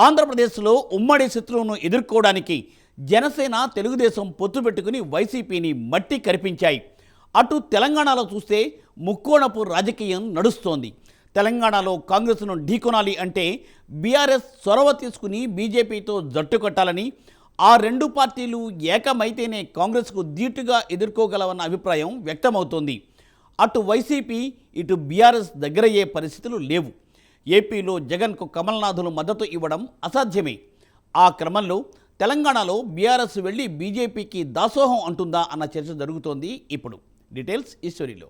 ఆంధ్రప్రదేశ్లో ఉమ్మడి శత్రువును ఎదుర్కోవడానికి జనసేన తెలుగుదేశం పొత్తు పెట్టుకుని వైసీపీని మట్టి కరిపించాయి. అటు తెలంగాణలో చూస్తే ముక్కోణపు రాజకీయం నడుస్తోంది. తెలంగాణలో కాంగ్రెస్ను ఢీకొనాలి అంటే బీఆర్ఎస్ చొరవ తీసుకుని బీజేపీతో జట్టు కట్టాలని, ఆ రెండు పార్టీలు ఏకమైతేనే కాంగ్రెస్కు ధీటుగా ఎదుర్కోగలవన్న అభిప్రాయం వ్యక్తమవుతోంది. అటు వైసీపీ ఇటు బీఆర్ఎస్ దగ్గరయ్యే పరిస్థితులు లేవు. ఏపీలో జగన్కు కమల్నాథులు మద్దతు ఇవ్వడం అసాధ్యమే. ఆ క్రమంలో తెలంగాణలో బీఆర్ఎస్ వెళ్ళి బీజేపీకి దాసోహం అంటుందా అన్న చర్చ జరుగుతోంది. ఇప్పుడు డీటెయిల్స్ ఈ స్టోరీలో.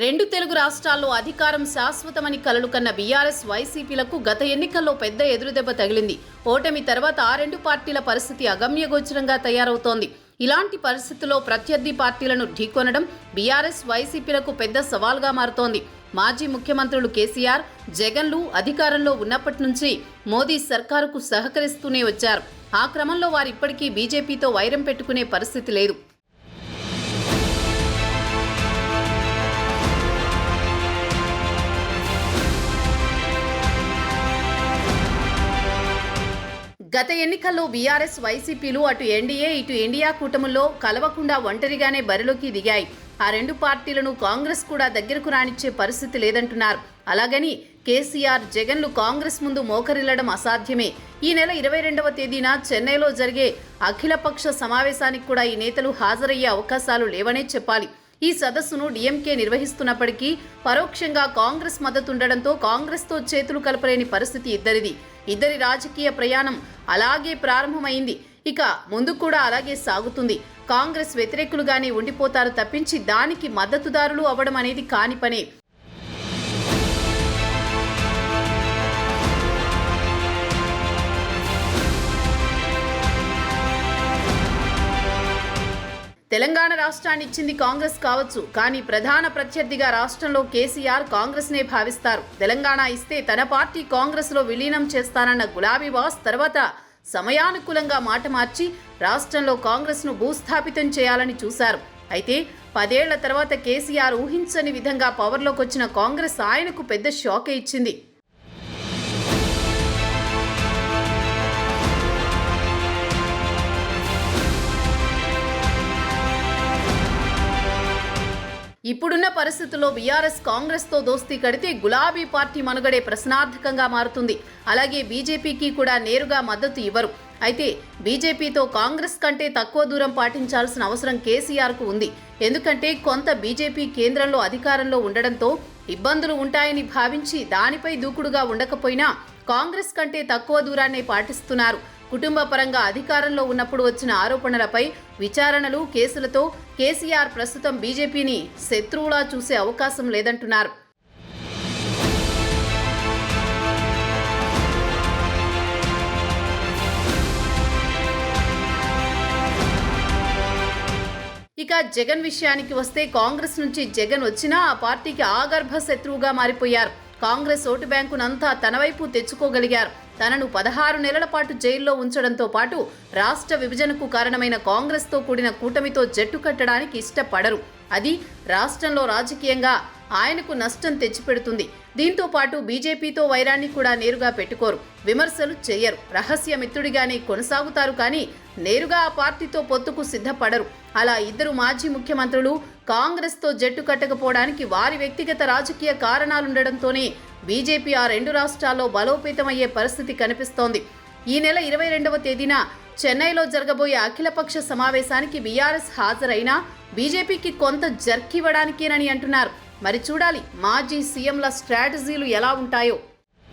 రెండు తెలుగు రాష్ట్రాల్లో అధికారం శాశ్వతమని కలలు కన్న బీఆర్ఎస్ వైసీపీలకు గత ఎన్నికల్లో పెద్ద ఎదురుదెబ్బ తగిలింది. ఓటమి తర్వాత ఆ రెండు పార్టీల పరిస్థితి అగమ్యగోచరంగా తయారవుతోంది. ఇలాంటి పరిస్థితుల్లో ప్రత్యర్థి పార్టీలను ఢీకొనడం బీఆర్ఎస్ వైసీపీలకు పెద్ద సవాల్గా మారుతోంది. మాజీ ముఖ్యమంత్రులు కేసీఆర్, జగన్లు అధికారంలో ఉన్నప్పటి నుంచి మోదీ సర్కారుకు సహకరిస్తూనే వచ్చారు. ఆ క్రమంలో వారు ఇప్పటికీ బీజేపీతో వైరం పెట్టుకునే పరిస్థితి లేదు. గత ఎన్నికల్లో బీఆర్ఎస్ వైసీపీలు అటు ఎన్డీఏ ఇటు ఇండియా కూటముల్లో కలవకుండా ఒంటరిగానే బరిలోకి దిగాయి. ఆ రెండు పార్టీలను కాంగ్రెస్ కూడా దగ్గరకు రానిచ్చే పరిస్థితి లేదంటున్నారు. అలాగని కేసీఆర్, జగన్లు కాంగ్రెస్ ముందు మోకరిల్లడం అసాధ్యమే. ఈ నెల 22వ తేదీన చెన్నైలో జరిగే అఖిలపక్ష సమావేశానికి కూడా ఈ నేతలు హాజరయ్యే అవకాశాలు లేవనే చెప్పాలి. ఈ సదస్సును డీఎంకే నిర్వహిస్తున్నప్పటికీ పరోక్షంగా కాంగ్రెస్ మద్దతుండడంతో కాంగ్రెస్తో చేతులు కలపలేని పరిస్థితి ఇద్దరి రాజకీయ ప్రయాణం అలాగే ప్రారంభమైంది. ఇక ముందు కూడా అలాగే సాగుతుంది. కాంగ్రెస్ వ్యతిరేకులుగానే ఉండిపోతారు తప్పించి దానికి మద్దతుదారులు అవ్వడం అనేది కాని పనే. తెలంగాణ రాష్ట్రాన్ని ఇచ్చింది కాంగ్రెస్ కావచ్చు, కానీ ప్రధాన ప్రత్యర్థిగా రాష్ట్రంలో కేసీఆర్ కాంగ్రెస్నే భావిస్తారు. తెలంగాణ ఇస్తే తన పార్టీ కాంగ్రెస్లో విలీనం చేస్తానన్న గులాబీ బాస్ తర్వాత సమయానుకూలంగా మాట మార్చి రాష్ట్రంలో కాంగ్రెస్ను భూస్థాపితం చేయాలని చూశారు. అయితే 10 ఏళ్ల తర్వాత కేసీఆర్ ఊహించని విధంగా పవర్లోకి వచ్చిన కాంగ్రెస్ ఆయనకు పెద్ద షాకే ఇచ్చింది. ఇప్పుడున్న పరిస్థితుల్లో బీఆర్ఎస్ కాంగ్రెస్తో దోస్తీ కడితే గులాబీ పార్టీ మనుగడే ప్రశ్నార్థకంగా మారుతుంది. అలాగే బీజేపీకి కూడా నేరుగా మద్దతు ఇవ్వరు. అయితే బీజేపీతో కాంగ్రెస్ కంటే తక్కువ దూరం పాటించాల్సిన అవసరం కేసీఆర్కు ఉంది. ఎందుకంటే కొంత బీజేపీ కేంద్రంలో అధికారంలో ఉండడంతో ఇబ్బందులు ఉంటాయని భావించి దానిపై దూకుడుగా ఉండకపోయినా కాంగ్రెస్ కంటే తక్కువ దూరాన్నే పాటిస్తున్నారు. కుటుంబ పరంగా అధికారంలో ఉన్నప్పుడు వచ్చిన ఆరోపణలపై విచారణలు, కేసులతో కేసీఆర్ ప్రస్తుతం బీజేపీని శత్రువులా చూసే అవకాశం లేదంటున్నారు. ఇక జగన్ విషయానికి వస్తే కాంగ్రెస్ నుంచి జగన్ వచ్చినా ఆ పార్టీకి ఆగర్భ శత్రువుగా మారిపోయారు. కాంగ్రెస్ ఓటు బ్యాంకునంతా తన వైపు తెచ్చుకోగలిగారు. తనను 16 నెలల పాటు జైల్లో ఉంచడంతో పాటు రాష్ట్ర విభజనకు కారణమైన కాంగ్రెస్తో కూడిన కూటమితో జట్టు కట్టడానికి ఇష్టపడరు. అది రాష్ట్రంలో రాజకీయంగా ఆయనకు నష్టం తెచ్చిపెడుతుంది. దీంతో పాటు బీజేపీతో వైరాన్ని కూడా నేరుగా పెట్టుకోరు, విమర్శలు చేయరు, రహస్య మిత్రుడిగానే కొనసాగుతారు. కానీ నేరుగా ఆ పార్టీతో పొత్తుకు సిద్ధపడరు. అలా ఇద్దరు మాజీ ముఖ్యమంత్రులు కాంగ్రెస్తో జట్టు కట్టకపోవడానికి వారి వ్యక్తిగత రాజకీయ కారణాలుండడంతోనే బీజేపీ ఆ రెండు రాష్ట్రాల్లో బలోపేతమయ్యే పరిస్థితి కనిపిస్తోంది. ఈ నెల 22వ తేదీన చెన్నైలో జరగబోయే అఖిలపక్ష సమావేశానికి బీఆర్ఎస్ హాజరైనా బీజేపీకి కొంత జర్కివ్వడానికేనని అంటున్నారు. మరి చూడాలి మాజీ సీఎంల స్ట్రాటజీలు ఎలా ఉంటాయో.